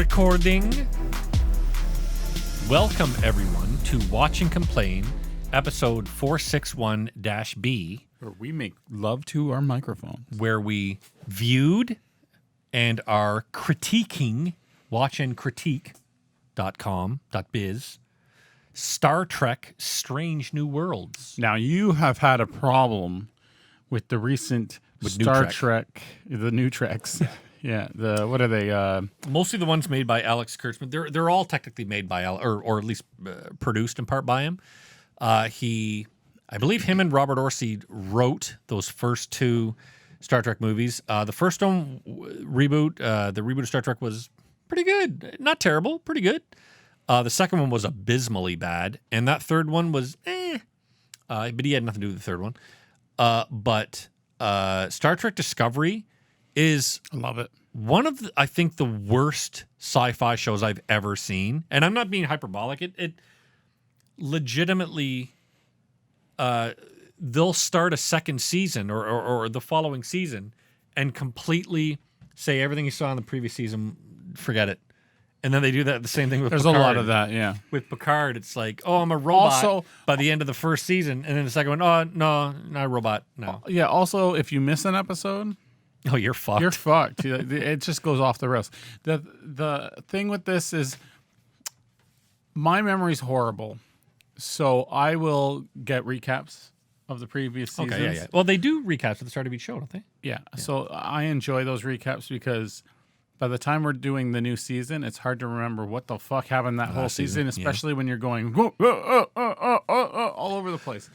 Recording. Welcome, everyone, to Watch and Complain, episode 461-B, where we make love to our microphones. where we viewed and are critiquing watchandcritique.com.biz Star Trek Strange New Worlds. Now, you have had a problem with the recent Star Trek, the new Treks. Yeah, what are they? Mostly the ones made by Alex Kurtzman. They're all technically made by or at least produced in part by him. I believe him and Robert Orci wrote those first two Star Trek movies. The first one the reboot of Star Trek was pretty good, not terrible, pretty good. The second one was abysmally bad, and that third one was but he had nothing to do with the third one. But Star Trek Discovery is I love it. One of I think the worst sci-fi shows I've ever seen, and I'm not being hyperbolic. It legitimately, they'll start a second season or the following season and completely say everything you saw in the previous season, forget it. And then they do that the same thing with There's Picard. a lot of that, yeah. With Picard, it's like, oh, I'm a robot Also, by the end of the first season, and then the second one, oh, no, not a robot, no. Yeah, also, if you miss an episode, Oh, you're fucked. you're fucked. It just goes off the rails. The thing with this is my memory's horrible, so I will get recaps of the previous seasons. Okay, yeah. Well, they do recaps at the start of each show, don't they? Yeah, so I enjoy those recaps because by the time we're doing the new season, it's hard to remember what the fuck happened that whole season, especially when you're going all over the place.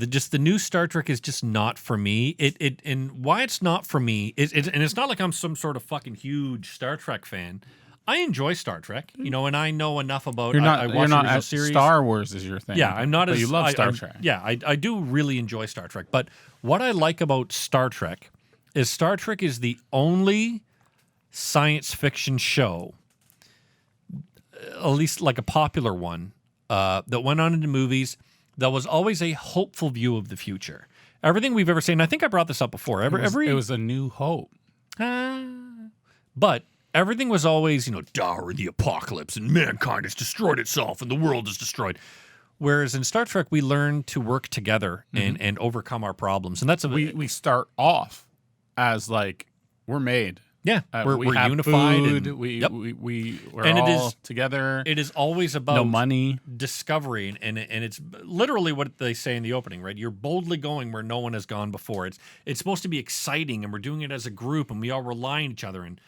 Just the new Star Trek is just not for me. And why it's not for me is and it's not like I'm some sort of fucking huge Star Trek fan. I enjoy Star Trek, and I know enough about. I watch the original series. Star Wars is your thing. Yeah, I'm not but as you love Star Trek. I do really enjoy Star Trek. But what I like about Star Trek is the only science fiction show, at least like a popular one, that went on into movies that was always a hopeful view of the future. Everything we've ever seen, I think I brought this up before. It was A New Hope. But everything was always, dour the apocalypse and mankind has destroyed itself and the world is destroyed. Whereas in Star Trek, we learn to work together and overcome our problems. And that's we start off as like we're made. Yeah, we're have unified. Food, and, we're all together. It is always about no money, discovery, and it's literally what they say in the opening, right? You're boldly going where no one has gone before. It's supposed to be exciting, and we're doing it as a group, and we all rely on each other, and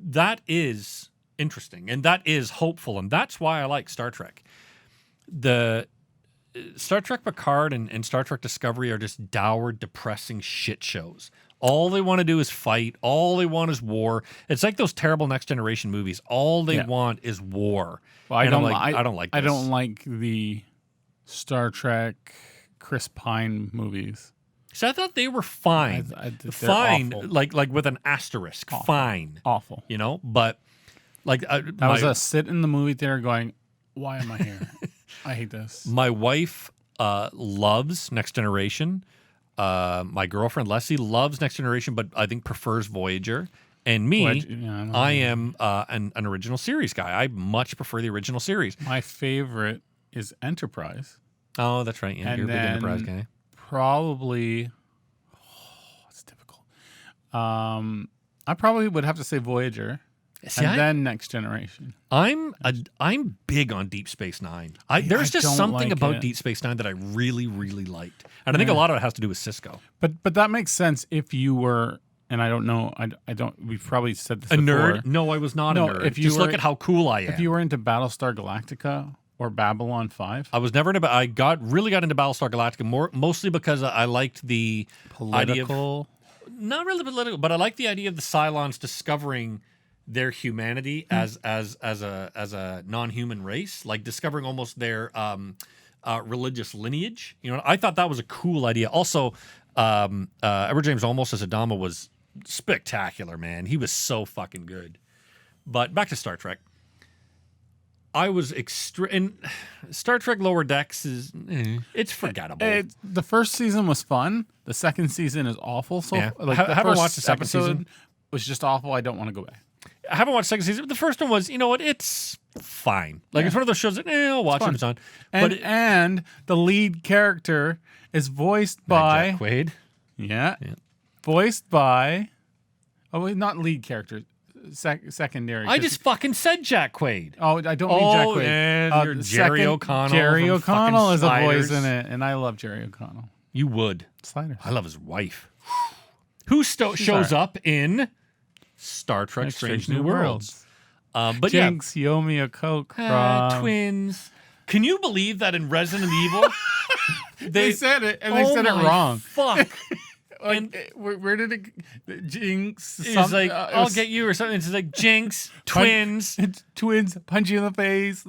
that is interesting, and that is hopeful, and that's why I like Star Trek. The Star Trek Picard and Star Trek Discovery are just dour, depressing shit shows. All they want to do is fight. All they want is war. It's like those terrible Next Generation movies. All they want is war. Well, I don't like this. I don't like the Star Trek Chris Pine movies. So I thought they were fine. Fine, awful. like with an asterisk. Awful. Fine. Awful. But like that was a sit in the movie theater going, why am I here? I hate this. My wife loves Next Generation. My girlfriend Leslie loves Next Generation, but I think prefers Voyager. And me, I am an original series guy. I much prefer the original series. My favorite is Enterprise. Oh, that's right. Yeah, you're a big Enterprise guy. Probably, it's difficult. I probably would have to say Voyager. See, then Next Generation. I'm big on Deep Space Nine. There's just something about Deep Space Nine that I really, really liked, and I think a lot of it has to do with Cisco. But that makes sense if you were, and I don't know, I don't. We've probably said this a before. Nerd? No, I was not a nerd. If you look at how cool I am. If you were into Battlestar Galactica or Babylon 5, I was never into. I really got into Battlestar Galactica mostly because I liked the political. Not really political, but I liked the idea of the Cylons discovering their humanity as a non-human race, like discovering almost their religious lineage. I thought that was a cool idea. Also, Edward James Olmos as Adama was spectacular, man. He was so fucking good. But back to Star Trek. I was and Star Trek Lower Decks is it's forgettable. The first season was fun. The second season is awful. So yeah. like I haven't watched this episode. was just awful. I don't want to go back. I haven't watched second season, but the first one was, you know what? It's fine. Like, it's one of those shows that, I'll watch it. It's on. And the lead character is voiced by Jack Quaid. Yeah. Voiced by. Oh, wait, not lead character. Secondary. I just fucking said Jack Quaid. Oh, I don't mean Jack Quaid. And you're Jerry O'Connell. Jerry O'Connell is a Sliders. voice in it, and I love Jerry O'Connell. You would. Sliders. I love his wife. Who shows up in Star Trek Strange New Worlds. But Jinx, you owe me a Coke. Twins. Can you believe that in Resident Evil? They said it, and they said it wrong. Fuck. And where did it? Jinx. It's like, I'll get you or something. It's like Jinx, twins. Twins, punch you in the face.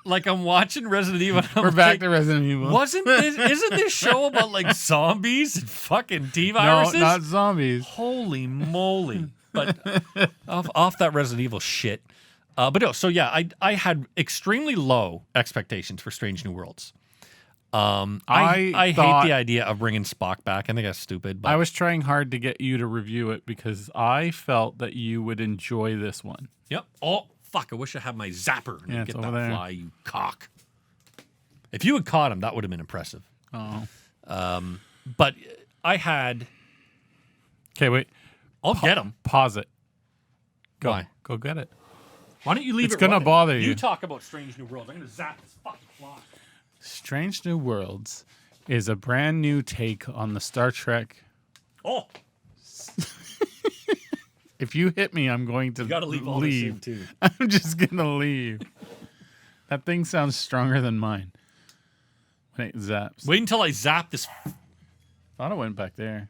Like I'm watching Resident Evil. We're back to Resident Evil. Isn't this show about like zombies and fucking T-viruses? No, not zombies. Holy moly. But off that Resident Evil shit. But no, so yeah, I had extremely low expectations for Strange New Worlds. I hate the idea of bringing Spock back. I think that's stupid. But I was trying hard to get you to review it because I felt that you would enjoy this one. Yep. Oh, fuck. I wish I had my zapper and get that there. fly, you cock. If you had caught him, that would have been impressive. Oh. But I had... Okay, wait. I'll get him. Pause it. Go. Why? Go get it. Why don't you leave It's it gonna running? bother you. You talk about Strange New Worlds. I'm going to zap this fucking clock. Strange New Worlds is a brand new take on the Star Trek. Oh! If you hit me, I'm going to You got to leave all this in, too. I'm just going to leave. That thing sounds stronger than mine. Wait, zaps. Wait until I zap this. Thought it went back there.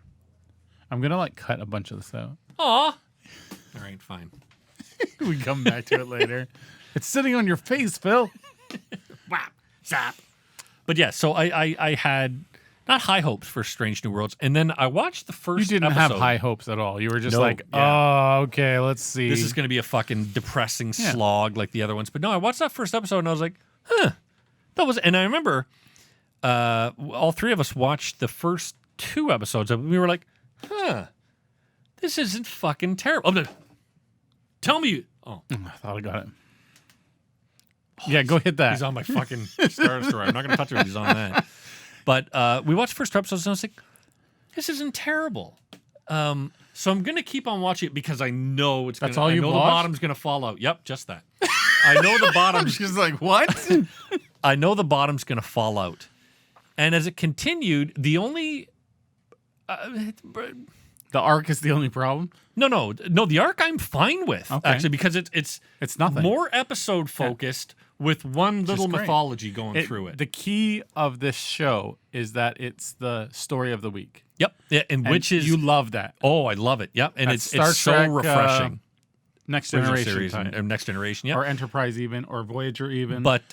I'm going to like cut a bunch of this out. Aw. All right, fine. We come back to it later. It's sitting on your face, Phil. Whap. Zap. But yeah, so I had not high hopes for Strange New Worlds, and then I watched the first You didn't episode. have high hopes at all. You were just No, like, yeah. oh, okay, let's see. This is going to be a fucking depressing slog like the other ones. But no, I watched that first episode, and I was like, huh. And I remember all three of us watched the first 2 episodes of it, and we were like, huh, this isn't fucking terrible. Tell me. Oh, I thought I got it. Yeah, go hit that. he's on my fucking Star Destroyer. I'm not going to touch it if he's on that. But we watched the first 2 episodes, and I was like, this isn't terrible. So I'm going to keep on watching it because I know it's going to... I know the bottom's going to fall out. Yep, just that. I know the bottom's... She's like, what? I know the bottom's going to fall out. And as it continued, the only... The arc is the only problem? No, the arc I'm fine with, actually, because it's nothing. More episode focused with one little mythology going through it. The key of this show is that it's the story of the week. Yep, yeah, and which is... You love that. Oh, I love it. Yep, and it's Star so Trek, refreshing. Next Generation Series type. and Next Generation, yeah. Or Enterprise even, or Voyager even. But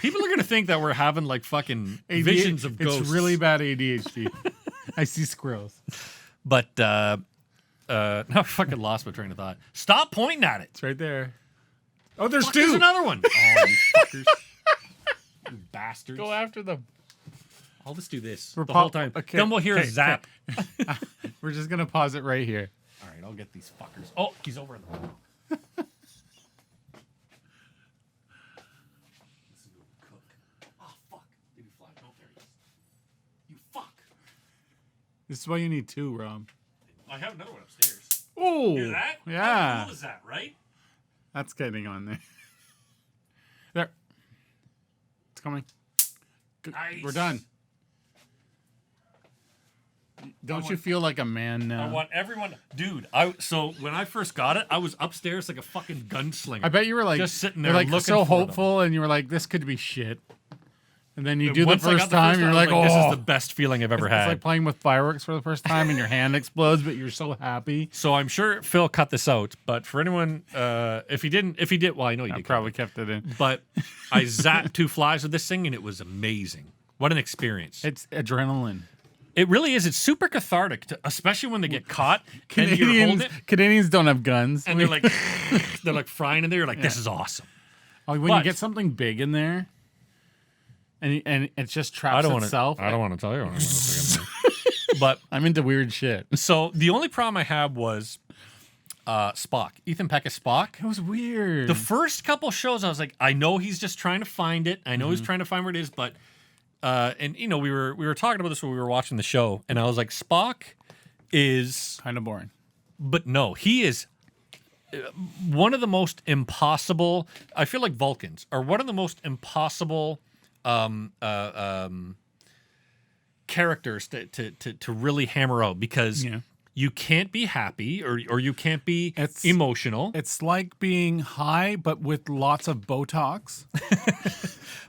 people are going to think that we're having like fucking visions of ghosts. It's really bad ADHD. I see squirrels. But now I fucking lost my train of thought. Stop pointing at it. It's right there. Oh, there's Fuck, 2. There's another one. Oh, you fuckers. You bastards. Go after them. I'll just do this We're the whole time. Okay, Then we'll hear a zap. Okay. We're just going to pause it right here. All right, I'll get these fuckers. Oh, he's over in the hole. Oh, fuck. Did he fly? No, there he is. You fuck. This is why you need 2, Rob. I have another one upstairs. Oh, Hear that? yeah. How cool is that, right? That's getting on there. There. It's coming. Nice. We're done. Don't you feel like a man now? I want everyone, dude. So when I first got it, I was upstairs like a fucking gunslinger. I bet you were like just sitting there like looking so for hopeful, and you were like, "This could be shit." And then you do the Once I got first time, you're I was like, "Oh, this is the best feeling I've ever It's had." like playing with fireworks for the first time, and your hand explodes, but you're so happy. So I'm sure Phil cut this out, but for anyone, if he did, well, I know he I did. probably kept it in. But I zapped 2 flies with this thing, and it was amazing. What an experience! It's adrenaline. It really is. It's super cathartic, especially when they get caught and you're holding it, Canadians don't have guns, and they're like frying in there. You're like, this is awesome. when you get something big in there, and it just I traps don't want itself. to. I don't want to tell you. But I'm into weird shit. so the only problem I had was Spock. Ethan Peck is Spock. It was weird. The first couple shows, I was like, I know he's just trying to find it. I know he's trying to find where it is, but and you know, we were talking about this when we were watching the show, and I was like, Spock is, kind of boring. but no, he is one of the most impossible. I feel like Vulcans are one of the most impossible characters to really hammer out because you can't be happy or you can't be emotional. It's like being high, but with lots of Botox.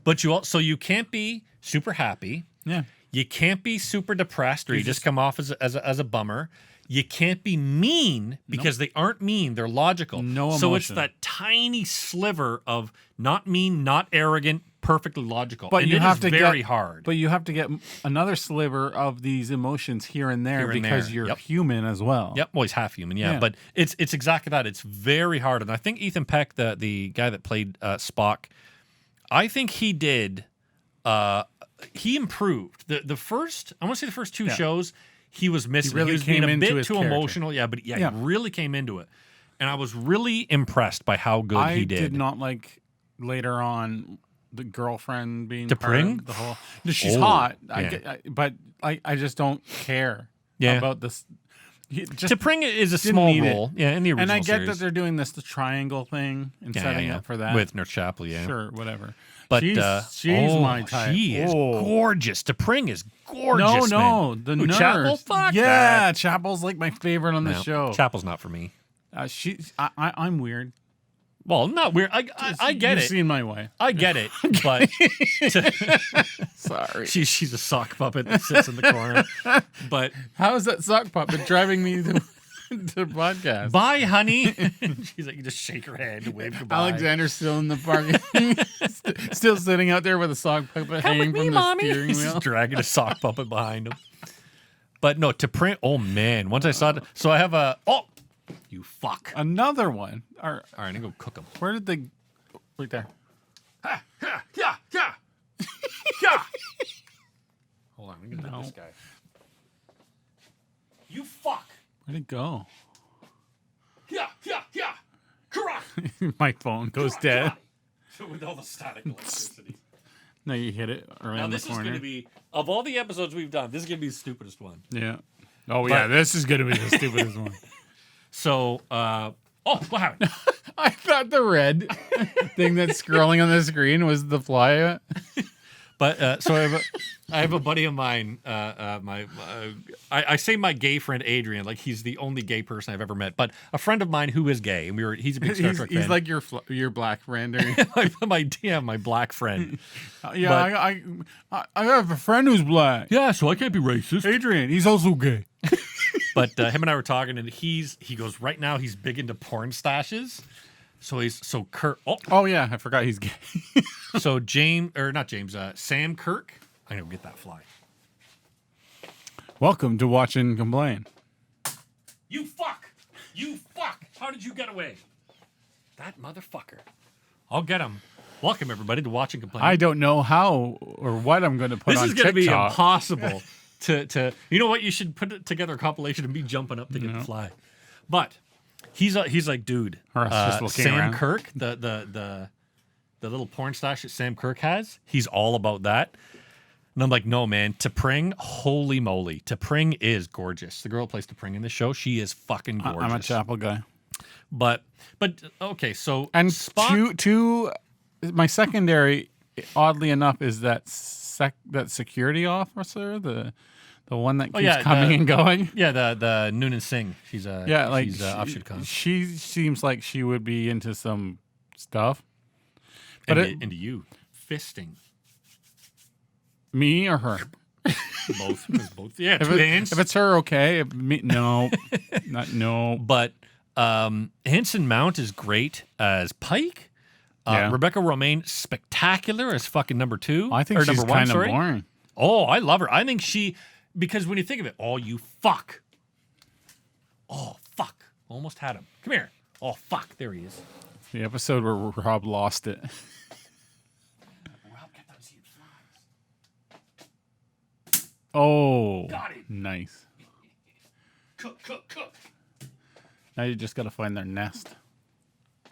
But you can't be super happy. Yeah. You can't be super depressed or you just come off as a bummer. You can't be mean because they aren't mean. They're logical. No emotion. So it's that tiny sliver of not mean, not arrogant, perfectly logical. But and you it have is to very get, hard. But you have to get another sliver of these emotions here and there because you're human as well. Yep, well, he's half human, yeah. But it's exactly that. It's very hard. And I think Ethan Peck, the guy that played Spock, I think he did he improved. The first, I want to say the first two shows, he was missing. He was came being a into bit his too character. emotional. Yeah, but he really came into it. And I was really impressed by how good he did. I did not like later on the girlfriend being T'Pring? part of the whole. She's hot, yeah. but I just don't care about this. T'Pring is a small role, in the original and I get series. that they're doing the triangle thing and setting up for that with Nurse Chapel, sure, whatever. But she's my type. She is gorgeous. T'Pring is gorgeous. No, the nurse. Chapel, fuck yeah, that. Chapel's like my favorite on the show. Chapel's not for me. I'm weird. Well, not weird. I get You've it. seen my way. I get it, but sorry, she's a sock puppet that sits in the corner. But how is that sock puppet driving me to podcast? Bye, honey. She's like, you just shake her hand and wave goodbye. Alexander's still in the parking, still sitting out there with a sock puppet hanging from the steering wheel, just dragging a sock puppet behind him. But no, T'Pring. Oh man, once I saw it, so I have a you fuck. Another one. All right, I'm gonna go cook them. Where did they? Right there. Yeah. Hold on, I'm gonna get this guy. You fuck. Where'd it go? Yeah. Correct. My phone goes dead. With all the static electricity. No, you hit it around the corner. Now this is going to be, of all the episodes we've done, this is going to be the stupidest one. Yeah. Oh, yeah, this is going to be the stupidest one. So, what happened? I thought the red thing that's scrolling on the screen was the fly. But so I have a buddy of mine. I say my gay friend Adrian, like he's the only gay person I've ever met. But a friend of mine who is gay, and he's a big Star Trek fan. He's like your black friend. my black friend. I have a friend who's black. Yeah, so I can't be racist. Adrian, he's also gay. But him and I were talking, and he goes right now he's big into porn stashes. So Kirk. Oh yeah, I forgot he's gay. So Sam Kirk. I'm gonna get that fly. Welcome to Watch and Complain. You fuck! How did you get away? That motherfucker. I'll get him. Welcome everybody to Watch and Complain. I don't know how or what I'm going to put on TikTok. This is going to be impossible. to you know what? You should put together a compilation of me jumping up to get the fly. But he's like, dude, Sam around. Kirk, the little porn stash that Sam Kirk has, he's all about that. And I'm like, no, man, T'Pring, holy moly. T'Pring is gorgeous. The girl who plays T'Pring in this show, she is fucking gorgeous. I'm a Chapel guy. But okay, so and Spock, my secondary, oddly enough, is that security officer, the one that keeps coming and going. Yeah, the Noonan Singh. She's offshoot con. She seems like she would be into some stuff. But into you fisting. Me or her? Both. Yeah, two hands. If it's her, okay. No. No. But Henson Mount is great as Pike. Rebecca Romaine, spectacular as fucking number 2. I think she's kind of boring. Oh, I love her. I think because when you think of it, you fuck. Oh, fuck. Almost had him. Come here. Oh, fuck. There he is. The episode where Rob lost it. Rob kept on seeing flies. Oh, Got him. nice. Cook. Now you just got to find their nest.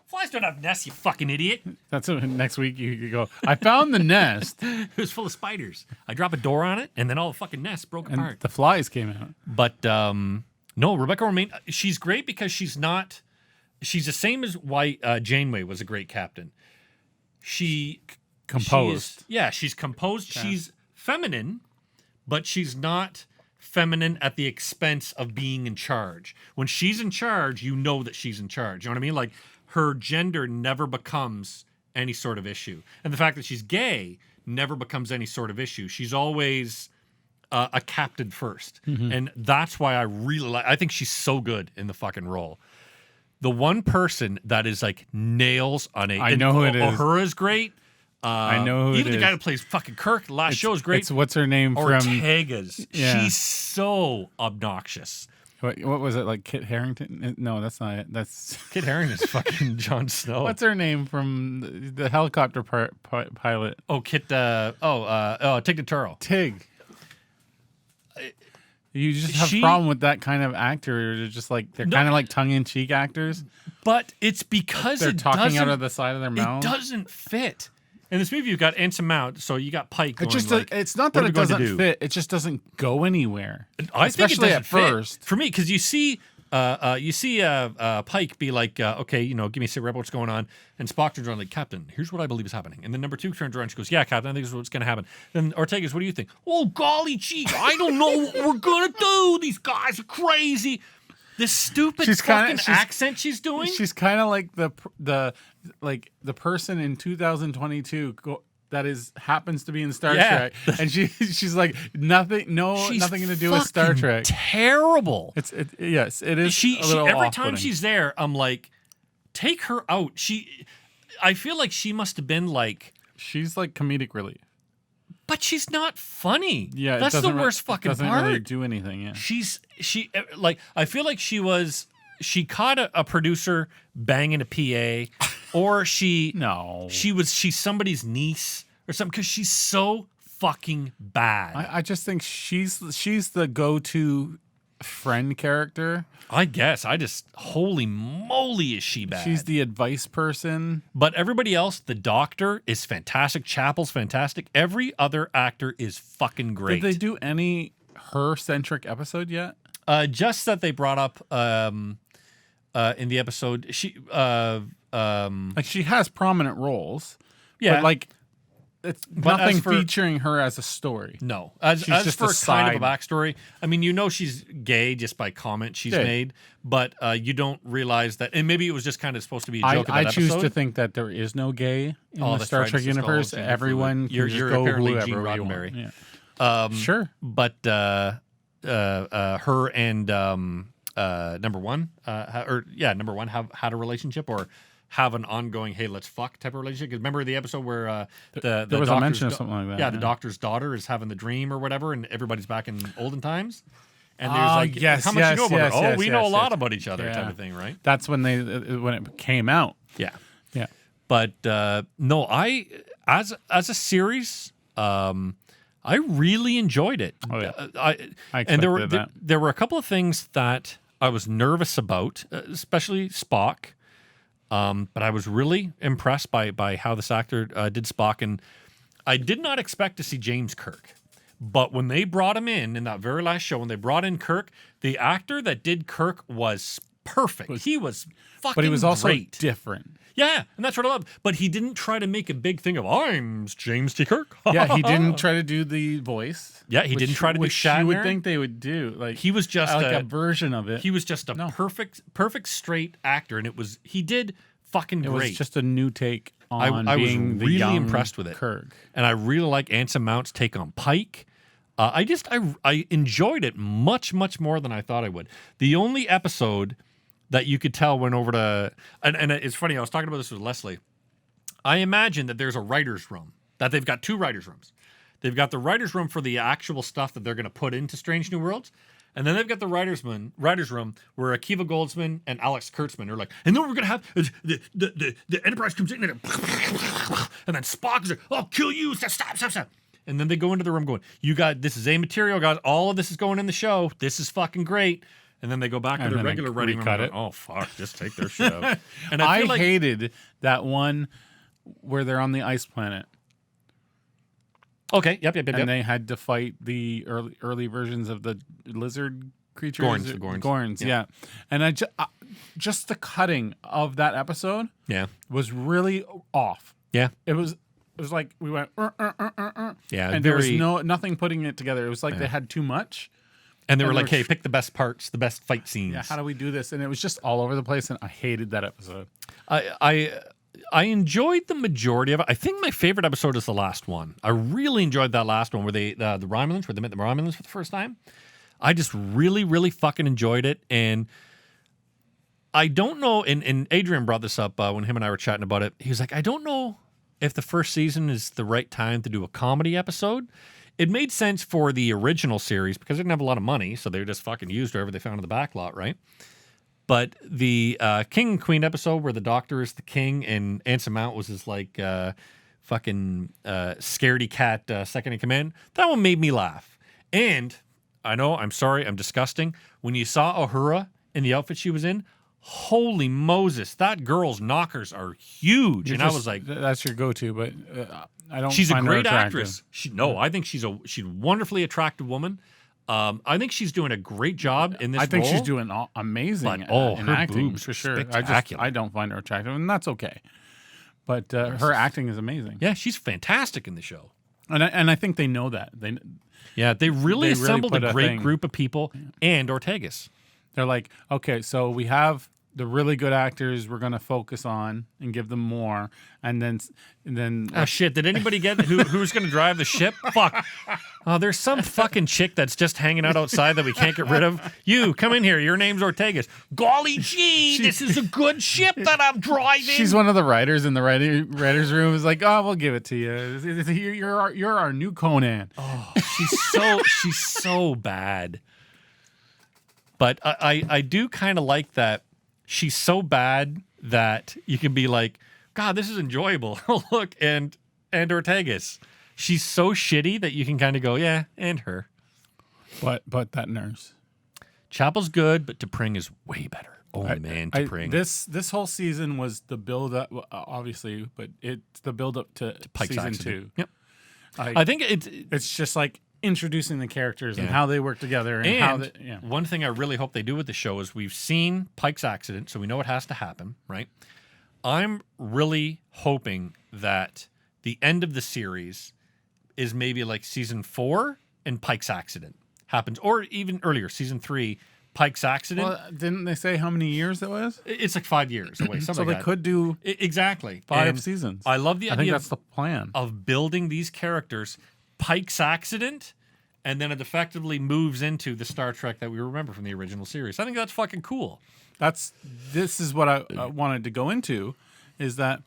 Flies don't have nests, you fucking idiot. That's what, next week you go, I found the nest. It was full of spiders. I drop a door on it, and then all the fucking nests broke And apart. the flies came out. But no, Rebecca Romijn, she's great because she's the same as why Janeway was a great captain. Composed. She's composed. Yeah. She's feminine, but she's not feminine at the expense of being in charge. When she's in charge, you know that she's in charge. You know what I mean? Like, her gender never becomes any sort of issue. And the fact that she's gay never becomes any sort of issue. She's always a captain first. Mm-hmm. And that's why I really I think she's so good in the fucking role. The one person that is like nails on I know who it is. Uhura is great. I know who it is. Even the guy who plays fucking Kirk, last show is great. It's what's her name from Ortega's. Yeah. She's so obnoxious. What was it, like Kit Harington? No, that's not it. That's Kit Harington's fucking Jon Snow. What's her name from the helicopter pilot? Oh, Tig Notaro. Tig. You just have a problem with that kind of actor. They're just like they're kind of like tongue-in-cheek actors. But it's because they're talking out of the side of their mouth. It doesn't fit. In this movie, you've got Anson Mount, so you got Pike going. It's not that it doesn't fit. It just doesn't go anywhere. Especially at first. For me, because you see Pike be like, okay, give me a sit rep, what's going on? And Spock turns around like, Captain, here's what I believe is happening. And then number 2 turns around and she goes, yeah, Captain, I think this is what's going to happen. Then Ortega's, what do you think? Oh, golly gee, I don't know what we're going to do. These guys are crazy. This stupid fucking accent she's doing. She's kind of like the person in 2022 that happens to be in Star Trek, and she's like nothing to do with Star Trek. Terrible. Yes, it is. She every time she's there, I'm like, take her out. I feel like she must have been like, she's like comedic relief. But she's not funny. Yeah, that's the worst fucking doesn't part. Really do anything. Yeah, she like I feel like she caught a producer banging a PA, or she's somebody's niece or something because she's so fucking bad. I just think she's the go-to friend character. I guess. Holy moly, is she bad? She's the advice person. But everybody else, the doctor is fantastic. Chapel's fantastic. Every other actor is fucking great. Did they do any her-centric episode yet? Just that they brought up in the episode. She has prominent roles. Yeah. But like, it's nothing featuring her as a story. No. As just for a kind of a backstory, I mean, she's gay just by comment she's made, but you don't realize that. And maybe it was just kind of supposed to be a joke of that choose episode. to think that there is no gay in the Star Trek universe. Everyone can just go apparently whoever Gene you Roddenberry. want. Sure. But her and number one have had a relationship or have an ongoing, hey, let's fuck type of relationship. Because remember the episode where there was a mention of something like that. Yeah, the doctor's daughter is having the dream or whatever, and everybody's back in olden times. And there's like, how much you know about her? We know a lot about each other type of thing, right? That's when it came out. Yeah. Yeah. But no, as a series, I really enjoyed it. Oh, yeah. I and that. There were a couple of things that I was nervous about, especially Spock. But I was really impressed by how this actor did Spock, and I did not expect to see James Kirk. But when they brought him in that very last show, when they brought in Kirk, the actor that did Kirk was perfect. He was fucking great. But he was also different. Yeah, and that's what I love. But he didn't try to make a big thing of, I'm James T. Kirk. Yeah, he didn't try to do the voice. Yeah, he didn't try to do Shatner. You would think they would do. Like, he was just a version of it. He was just a perfect straight actor, and he did fucking great. It was just a new take on I being was really the young impressed with it. Kirk. And I really like Anson Mount's take on Pike. I enjoyed it much, much more than I thought I would. The only episode that you could tell went over to, and it's funny, I was talking about this with Leslie. I imagine that there's a writer's room, that they've got 2 writer's rooms. They've got the writer's room for the actual stuff that they're going to put into Strange New Worlds. And then they've got the writer's room where Akiva Goldsman and Alex Kurtzman are like, and then we're going to have the Enterprise comes in and then Spock is like, I'll kill you. Stop. And then they go into the room going, this is A material, guys. All of this is going in the show. This is fucking great. And then they go back to their regular writing room. And oh, fuck, just take their shit out. And I hated that one where they're on the ice planet. Okay, yep. And they had to fight the early versions of the lizard creatures. Gorns. Yeah. And I just the cutting of that episode was really off. Yeah. It was like we went yeah, and there was nothing putting it together. It was like they had too much. And they were like, hey, pick the best parts, the best fight scenes. Yeah, how do we do this? And it was just all over the place, and I hated that episode. I enjoyed the majority of it. I think my favorite episode is the last one. I really enjoyed that last one where the Romulans, where they met the Romulans for the first time. I just really, really fucking enjoyed it. And I don't know, and Adrian brought this up when him and I were chatting about it. He was like, I don't know if the first season is the right time to do a comedy episode. It made sense for the original series because they didn't have a lot of money, so they just fucking used whatever they found in the back lot, right? But the King and Queen episode where the Doctor is the king and Anson Mount was his like fucking scaredy cat second in command, that one made me laugh. And I know, I'm sorry, I'm disgusting. When you saw Uhura in the outfit she was in, holy Moses, that girl's knockers are huge. I was like, that's your go-to, but I don't. She's find a great her attractive. actress. I think she's a wonderfully attractive woman. I think she's doing a great job in this role. I think she's doing amazing but, in her acting boobs for sure. Spectacular. I don't find her attractive, and that's okay. But her acting is amazing. Yeah, she's fantastic in the show. And I think they know that. They really assembled a great group of people and Ortegas. They're like, okay, so we have the really good actors we're going to focus on and give them more. And then oh, shit. Did anybody get who's going to drive the ship? Fuck. Oh, there's some fucking chick that's just hanging out outside that we can't get rid of. You, come in here. Your name's Ortegas. Golly gee, this is a good ship that I'm driving. She's one of the writers in the writer's room. Is like, oh, we'll give it to you. You're our new Conan. Oh, she's so bad. But I do kind of like that she's so bad that you can be like, God, this is enjoyable. Look, and Ortegas. She's so shitty that you can kind of go, yeah, and her. But that nurse. Chapel's good, but T'Pring is way better. Oh, man, T'Pring. This whole season was the build-up, obviously, but it's the build-up to Pike's season accident. 2. Yep. I think it's just like introducing the characters and how they work together. And how one thing I really hope they do with the show is we've seen Pike's accident, so we know it has to happen, right? I'm really hoping that the end of the series is maybe like season 4 and Pike's accident happens, or even earlier, season 3, Pike's accident. Well, didn't they say how many years it was? It's like 5 years away. So they could do exactly 5 seasons. I love the idea. I think that's the plan of building these characters. Pike's accident, and then it effectively moves into the Star Trek that we remember from the original series. I think that's fucking cool. This is what I wanted to go into, is that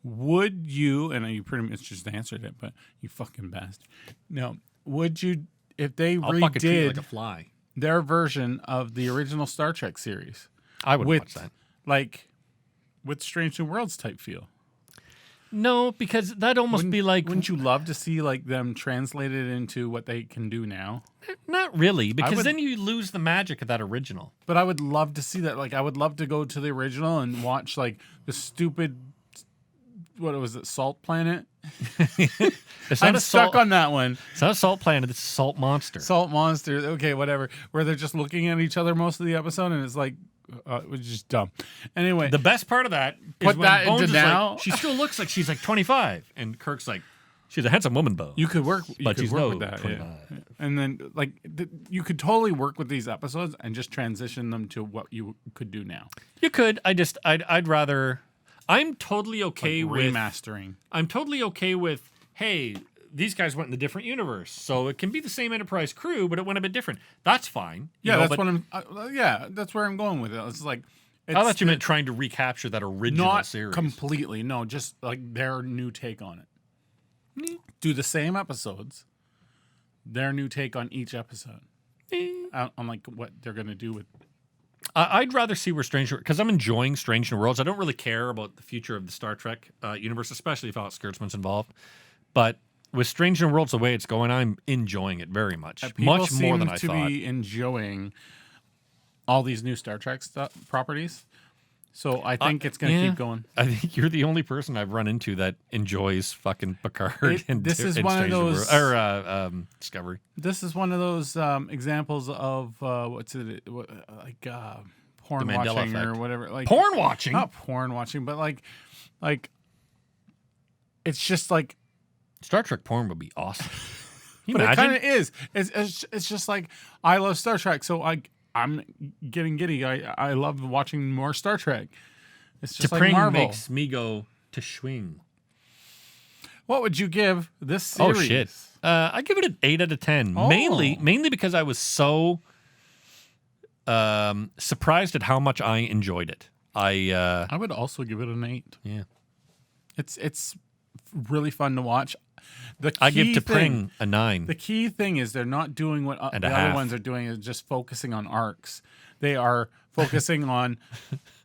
would you, and you pretty much just answered it, but you fucking bastard. No, would you, if they redid like a fly. Their version of the original Star Trek series? I would watch that. Like, with Strange New Worlds type feel. No, because that'd almost be like... Wouldn't you love to see like them translated into what they can do now? Not really, because then you lose the magic of that original. But I would love to see that. Like, I would love to go to the original and watch like the stupid... What was it? Salt Planet? I'm stuck on that one. It's not a Salt Planet. It's a Salt Monster. Salt Monster. Okay, whatever. Where they're just looking at each other most of the episode, and it's like... it was just dumb. Anyway, the best part of that is put when that Bones into is now. Like, she still looks like she's like 25, and Kirk's like, she's a handsome woman, Bo. You could work, but she's with that. 25. Yeah. And then, like, you could totally work with these episodes and just transition them to what you could do now. You could. I'd rather. I'm totally okay like with remastering. I'm totally okay with. Hey, these guys went in a different universe, so it can be the same Enterprise crew, but it went a bit different. That's fine. That's what I'm. That's where I'm going with it. It's like. I thought you meant trying to recapture that original series. Not completely. No, just like their new take on it. Do the same episodes, their new take on each episode. On like what they're going to do with... I'd rather see where because I'm enjoying Strange New Worlds. I don't really care about the future of the Star Trek universe, especially if Alex Kurtzman's involved. But with Strange New Worlds the way it's going, I'm enjoying it very much, People much more than seem I to thought. be enjoying all these new Star Trek properties. So I think it's going to keep going. I think you're the only person I've run into that enjoys fucking Picard This is and one of Strange New those- World- or Discovery. This is one of those examples of porn The Mandela watching or effect. whatever. Like Porn watching. not porn watching, but like it's just like. Star Trek porn would be awesome. Can you But it imagine? kind of is. It's just like I love Star Trek, so I'm getting giddy. I love watching more Star Trek. It's just like T'Pring Marvel. makes me go to swing. What would you give this series? Oh shit! I give it an 8 out of 10. Oh. Mainly because I was so surprised at how much I enjoyed it. I would also give it an 8. Yeah. It's really fun to watch. I give T'Pring a 9. The key thing is they're not doing what And the a other half. ones are doing, is just focusing on arcs. They are focusing on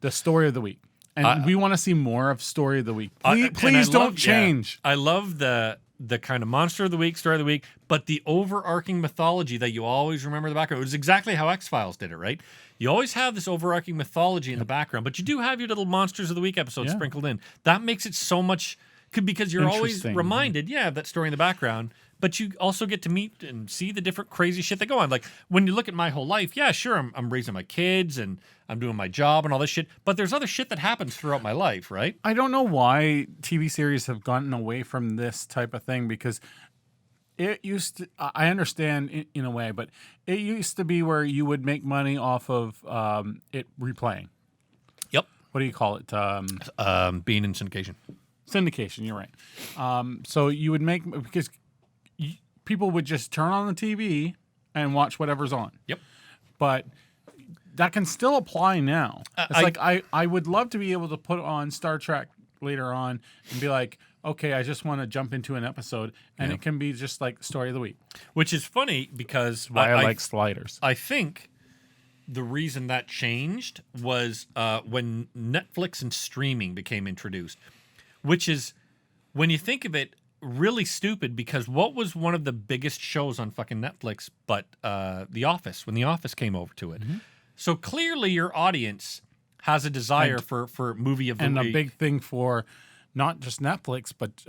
the story of the week. And we want to see more of story of the week. Please don't change. I love the kind of monster of the week, story of the week, but the overarching mythology that you always remember in the background. It was exactly how X-Files did it, right? You always have this overarching mythology in the background, but you do have your little monsters of the week episodes Yeah. sprinkled in. That makes it so much because you're always Interesting. reminded, of that story in the background, but you also get to meet and see the different crazy shit that go on. Like when you look at my whole life, yeah, sure, I'm raising my kids and I'm doing my job and all this shit, but there's other shit that happens throughout my life, right? I don't know why TV series have gotten away from this type of thing, because it used to, I understand in a way, but it used to be where you would make money off of it replaying. Yep. What do you call it? Being in syndication. Syndication, you're right. So you would make, because people would just turn on the TV and watch whatever's on. Yep. But that can still apply now. It's I- I would love to be able to put on Star Trek later on and be like, okay, I just want to jump into an episode, and it can be just like story of the week. Which is funny because Why I like sliders. I think the reason that changed was when Netflix and streaming became introduced, which is, when you think of it, really stupid, because what was one of the biggest shows on fucking Netflix but The Office, when The Office came over to it. So clearly your audience has a desire for movie of the And week. a big thing for not just Netflix, but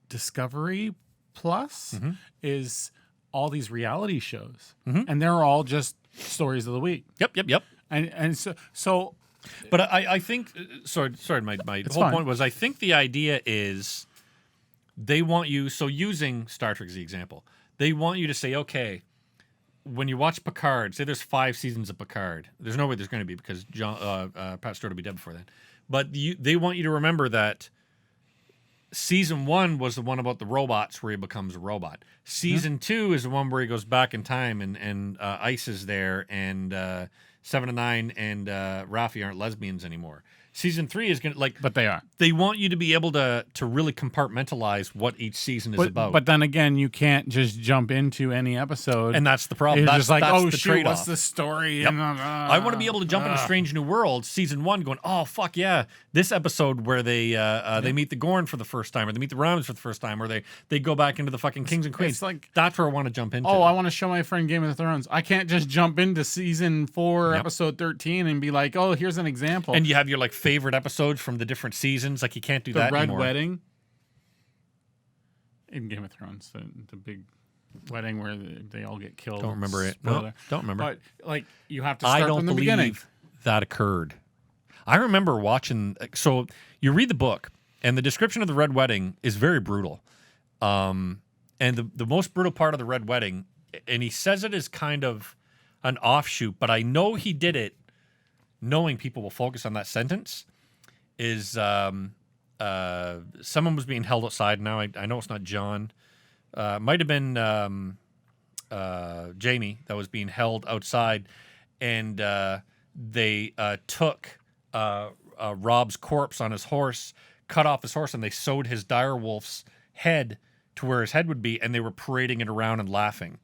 Discovery Plus is all these reality shows. And they're all just stories of the week. Yep. And so But I think, sorry, my whole fine. point was, I think the idea is they want you, so using Star Trek as the example, they want you to say, okay, when you watch Picard, say there's 5 seasons of Picard. There's no way there's going to be, because Pat Stewart will be dead before that. But they want you to remember that season 1 was the one about the robots where he becomes a robot. Season 2 is the one where he goes back in time and Ice is there, and 7 and 9 and Rafi aren't lesbians anymore. Season 3 is gonna but they are. They want you to be able to really compartmentalize what each season is about. But then again, you can't just jump into any episode. And that's the problem. You're That's just like, that's oh the shoot, trade-off. what's the story? Yep. And, I want to be able to jump into Strange New World season 1, going, oh fuck yeah, this episode where they meet the Gorn for the first time, or they meet the Romans for the first time, or they go back into the fucking Kings and Queens. It's like, that's where I want to jump into. oh, I want to show my friend Game of Thrones. I can't just jump into season 4, episode 13, and be like, oh, here's an example. And you have your like favorite episodes from the different seasons. Like you can't do the that Red anymore. Wedding in Game of Thrones, the big wedding where they all get killed. Don't remember it. Spoiler. No, don't remember. But like, you have to I start don't from the believe beginning. that occurred. I remember watching. So you read the book, and the description of the Red Wedding is very brutal. And the most brutal part of the Red Wedding, and he says it is kind of an offshoot, but I know he did it knowing people will focus on that sentence, is someone was being held outside. Now I know it's not John. Might have been Jamie that was being held outside, and they took Rob's corpse on his horse, cut off his horse, and they sewed his direwolf's head to where his head would be, and they were parading it around and laughing.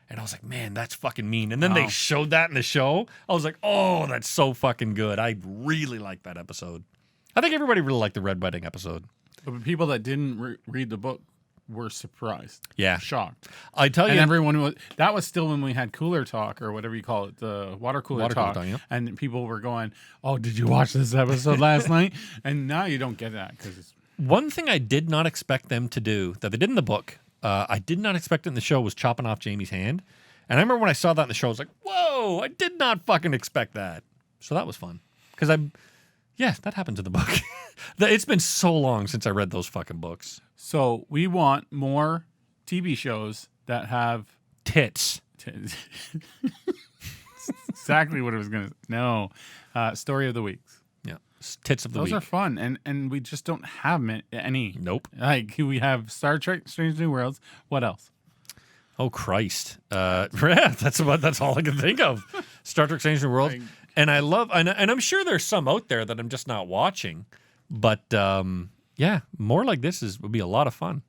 And I was like, man, that's fucking mean. And then they showed that in the show. I was like, oh, that's so fucking good. I really liked that episode. I think everybody really liked the Red Wedding episode. But people that didn't read the book were surprised. Yeah. Shocked. I tell you, And everyone was, that was still when we had cooler talk or whatever you call it, the water cooler talk. yeah. And people were going, oh, did you watch this episode last night? And now you don't get that because one thing I did not expect them to do that they did in the book, I did not expect it in the show, was chopping off Jamie's hand. And I remember when I saw that in the show, I was like, whoa, I did not fucking expect that. So that was fun. Because that happens in the book. It's been so long since I read those fucking books. So we want more TV shows that have Tits. Exactly what I was going to. No, story of the weeks. Yeah, tits of the week. Those are fun, and we just don't have any. Nope. Like we have Star Trek: Strange New Worlds. What else? Oh Christ! That's all I can think of. Star Trek: Strange New Worlds, and I love, and I'm sure there's some out there that I'm just not watching, but yeah, more like this would be a lot of fun.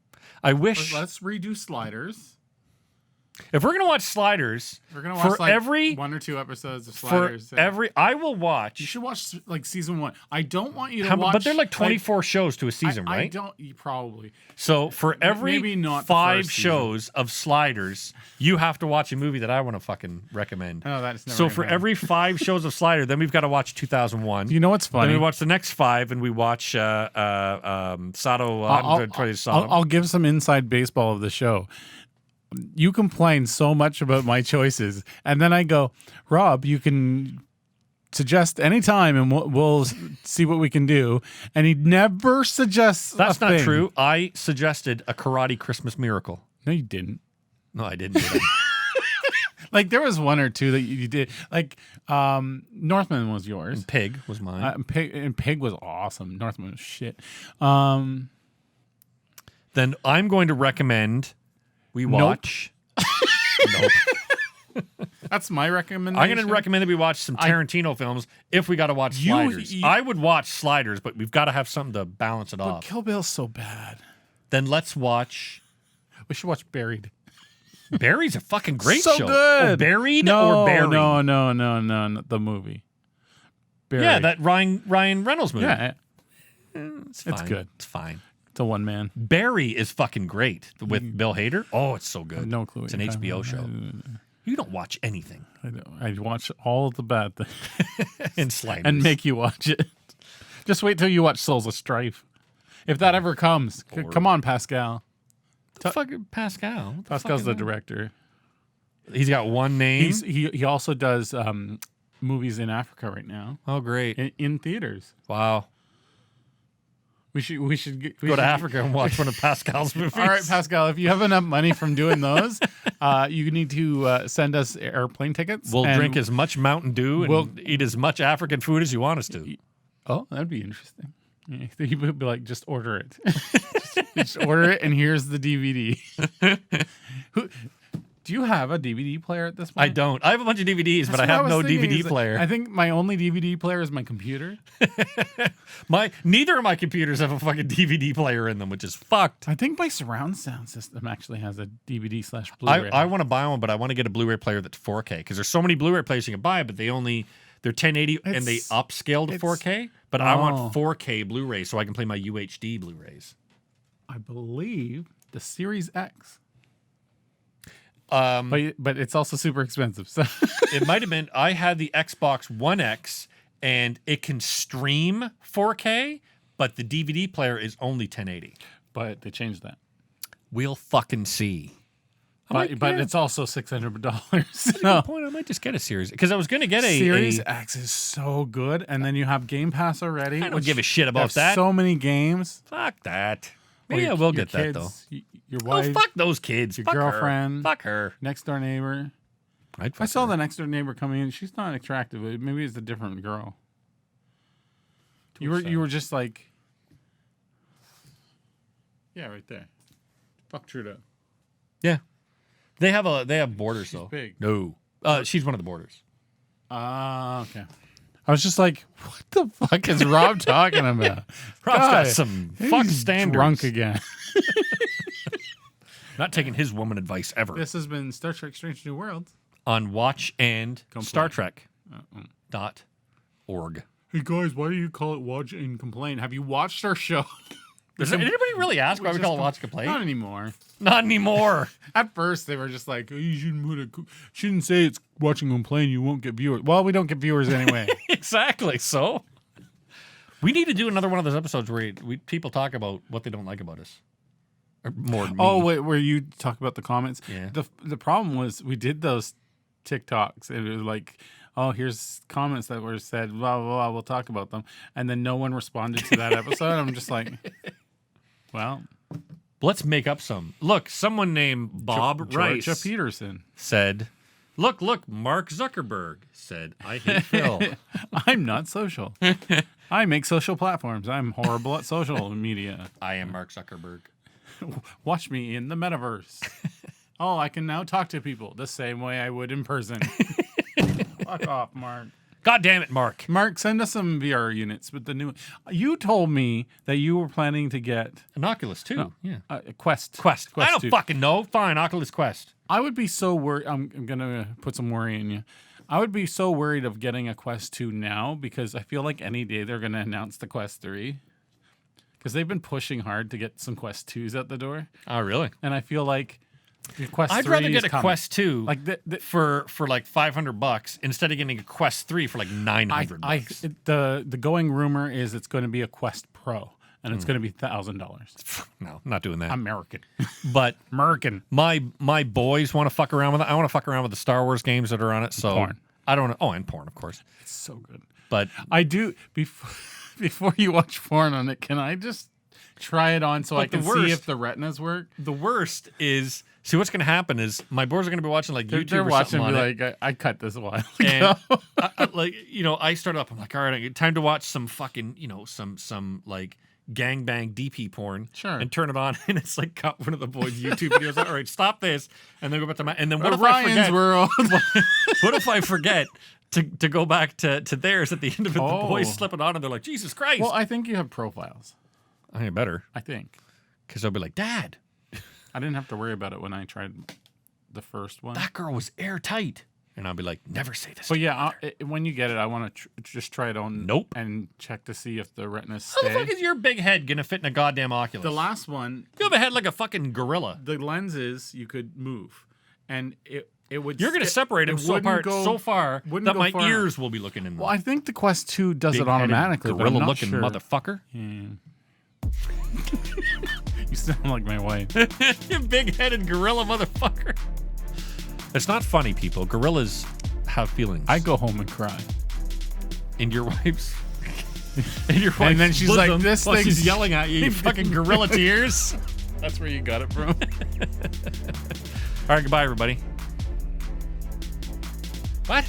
I wish. Let's redo Sliders. If we're gonna watch Sliders, we're gonna watch for every 1 or 2 episodes of Sliders. I will watch. You should watch like season 1. I don't want you to watch. But they're like 24 shows to a season, right? I don't. You probably. So for every maybe not 5 shows of Sliders, you have to watch a movie that I want to fucking recommend. Oh, that's never so for every 5 shows of Slider, then we've got to watch 2001. You know what's funny? Then we watch the next 5, and we watch Sodom. I'll give some inside baseball of the show. You complain so much about my choices, and then I go, Rob, you can suggest any time, and we'll see what we can do. And he never suggests. That's not true. I suggested a Karate Christmas Miracle. No, you didn't. No, I didn't. Like there was 1 or 2 that you did. Like Northman was yours. And Pig was mine. Pig was awesome. Northman was shit. Then I'm going to recommend. We watch. Nope. That's my recommendation. I'm going to recommend that we watch some Tarantino films if we got to watch Sliders. I would watch Sliders, but we've got to have something to balance it off. Kill Bill's so bad. Then let's watch. We should watch Buried. Barry's a fucking great so show. Good. Oh, Buried or Barry? No, the movie. Buried. Yeah, that Ryan Reynolds movie. Yeah. It's fine. It's good. It's fine. It's a one man. Barry is fucking great with Bill Hader. Oh, it's so good. No clue. It's an HBO show. You don't watch anything. I watch all of the bad things and Sliders. and make you watch it. Just wait till you watch Souls of Strife. If that ever comes. Come on, Pascal. Fucking Pascal. Pascal's the director. He's got one name. He also does movies in Africa right now. Oh, great. In theaters. Wow. We should go to Africa and watch one of Pascal's movies. All right, Pascal, if you have enough money from doing those, you need to send us airplane tickets. We'll drink as much Mountain Dew and eat as much African food as you want us to. Oh, that'd be interesting. He would be like, just order it. just order it, and here's the DVD. Do you have a DVD player at this point? I don't. I have a bunch of DVDs, but I have no DVD player. I think my only DVD player is my computer. Neither of my computers have a fucking DVD player in them, which is fucked. I think my surround sound system actually has a DVD/Blu-ray. I want to buy one, but I want to get a Blu-ray player that's 4K because there's so many Blu-ray players you can buy, but they're 1080 and they upscale to 4K. But I want 4K Blu-ray so I can play my UHD Blu-rays. I believe the Series X. But it's also super expensive. So it might have been. I had the Xbox One X, and it can stream 4K, but the DVD player is only 1080. But they changed that. We'll fucking see. But it's also $600. So. Good point. I might just get a Series because I was going to get a Series X is so good, and then you have Game Pass already. I don't give a shit about that. So many games. Fuck that. Maybe I will get kids, that though. Your wife. Oh, fuck those kids. Your fuck girlfriend. Her. Fuck her. Next door neighbor. I saw the next door neighbor coming in. She's not attractive. Maybe it's a different girl. You were just like, yeah, right there. Fuck Trudeau. Yeah, they have borders She's though. Big. No, she's one of the borders. Okay. I was just like, what the fuck is Rob talking about? Rob's got some fuck standards. Drunk again. Not taking his woman advice ever. This has been Star Trek: Strange New Worlds on Watch and Star Trek .org. Hey guys, why do you call it Watch and Complain? Have you watched our show? Does anybody really ask why we call it Watch Complain? Not anymore. Not anymore. At first, they were just like, oh, you shouldn't say it's Watching Complain. You won't get viewers. Well, we don't get viewers anyway. Exactly. So we need to do another one of those episodes where people talk about what they don't like about us. Or more than me. Oh, wait, where you talk about the comments? Yeah. The problem was we did those TikToks. And it was like, oh, here's comments that were said, blah, blah, blah. We'll talk about them. And then no one responded to that episode. I'm just like, well. Let's make up some. Look, someone named Bob Rice Georgia Peterson said, look, Mark Zuckerberg said, I hate Phil. I'm not social. I make social platforms. I'm horrible at social media. I am Mark Zuckerberg. Watch me in the metaverse. Oh, I can now talk to people the same way I would in person. Fuck off, Mark. God damn it, Mark. Mark, send us some VR units with the new. You told me that you were planning to get An Oculus 2. No. Yeah. Quest. I don't 2. fucking know. Fine, Oculus Quest. I would be so worried. I'm gonna put some worry in you. I would be so worried of getting a Quest 2 now because I feel like any day they're gonna announce the Quest 3 because they've been pushing hard to get some Quest 2s out the door, Oh, really? and I feel like the Quest I'd 3 rather is get a coming. Quest 2 Like for like $500 instead of getting a Quest 3 for like $900. The going rumor is it's going to be a Quest Pro and it's going to be $1,000 No, I'm not doing that. American. But American. my boys want to fuck around with it. I want to fuck around with the Star Wars games that are on it. So Porn. I don't know. Oh, and porn, of course. It's so good. But I do before you watch porn on it. Can I just try it on so I can see if the retinas work? The worst is, see, what's going to happen is my boys are going to be watching like YouTube They're or watching something me on it. like I cut this a while And ago. I started up. I'm like, all right, time to watch some fucking, some like gangbang DP porn. Sure. And turn it on, and it's like cut one of the boys' YouTube videos. All right, stop this, and then go back to my. And then what if I Ryan's forget? World. What if I forget to go back to theirs at the end of it? The boys Oh. slip it on, and they're like, Jesus Christ! Well, I think you have profiles. I better, I think. because they'll be like, Dad, I didn't have to worry about it when I tried the first one. that girl was airtight, and I'll be like, never say this. But yeah, when you get it, I want to just try it on. Nope. And check to see if the retinas How the stay. fuck is your big head gonna fit in a goddamn Oculus? The last one, You have a head like a fucking gorilla. the lenses you could move, and it would. You're going to separate them so far wouldn't that go my far ears will be looking in them. Well, I think the Quest 2 does it Big-headed, automatically. but I'm not gorilla-looking sure. motherfucker. You sound like my wife. You big-headed gorilla motherfucker. It's not funny, people. Gorillas have feelings. I go home and cry. In your wife's... In your wife's And then she's like, bosom this while she's thing's- yelling at you, you fucking gorilla tears. That's where you got it from. All right, goodbye, everybody. What?